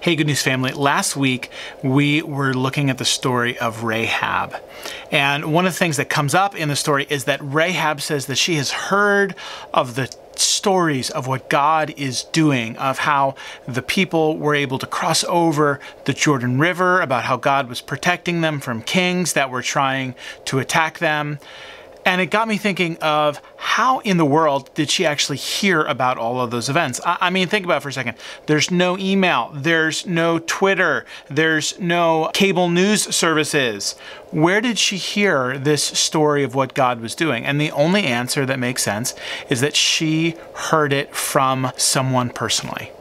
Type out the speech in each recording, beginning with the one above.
Hey, Good News family. Last week, we were looking at the story of Rahab. And one of the things that comes up in the story is that Rahab says that she has heard of the stories of what God is doing, of how the people were able to cross over the Jordan River, about how God was protecting them from kings that were trying to attack them. And it got me thinking of how in the world did she actually hear about all of those events? I mean, think about it for a second. There's no email, there's no Twitter, there's no cable news services. Where did she hear this story of what God was doing? And the only answer that makes sense is that she heard it from someone personally.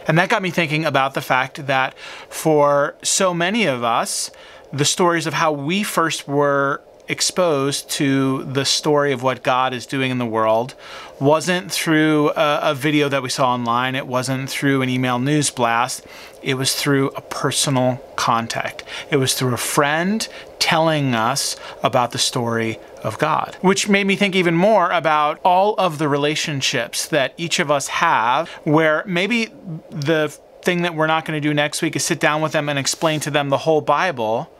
And that got me thinking about the fact that for so many of us, the stories of how we first were exposed to the story of what God is doing in the world wasn't through a video that we saw online. It wasn't through an email news blast. It was through a personal contact. It was through a friend telling us about the story of God, which made me think even more about all of the relationships that each of us have, where maybe the thing that we're not going to do next week is sit down with them and explain to them the whole Bible.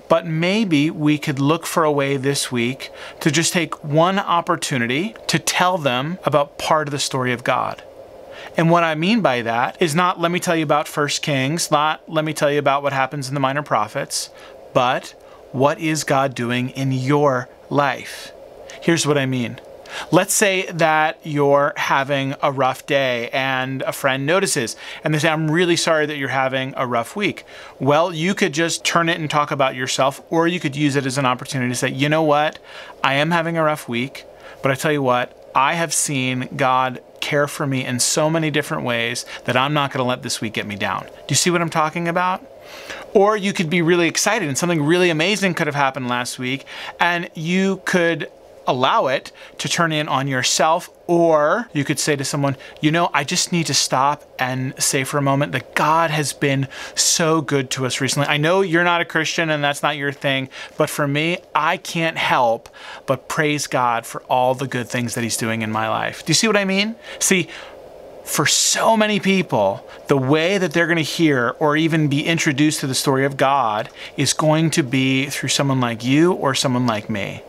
But maybe we could look for a way this week to just take one opportunity to tell them about part of the story of God. And what I mean by that is not let me tell you about 1 Kings, not let me tell you about what happens in the Minor Prophets, but what is God doing in your life? Here's what I mean. Let's say that you're having a rough day and a friend notices and they say, I'm really sorry that you're having a rough week. Well, you could just turn it and talk about yourself, or you could use it as an opportunity to say, you know what? I am having a rough week, but I tell you what, I have seen God care for me in so many different ways that I'm not going to let this week get me down. Do you see what I'm talking about? Or you could be really excited and something really amazing could have happened last week, and you could allow it to turn in on yourself, or you could say to someone, you know, I just need to stop and say for a moment that God has been so good to us recently. I know you're not a Christian and that's not your thing, but for me, I can't help but praise God for all the good things that He's doing in my life. Do you see what I mean? See, for so many people, the way that they're going to hear or even be introduced to the story of God is going to be through someone like you or someone like me.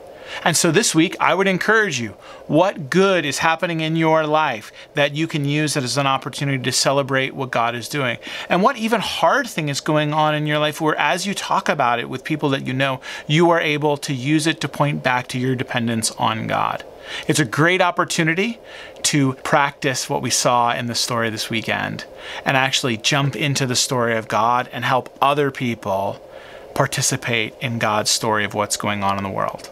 And so this week, I would encourage you, what good is happening in your life that you can use it as an opportunity to celebrate what God is doing? And what even hard thing is going on in your life where as you talk about it with people that you know, you are able to use it to point back to your dependence on God. It's a great opportunity to practice what we saw in the story this weekend and actually jump into the story of God and help other people participate in God's story of what's going on in the world.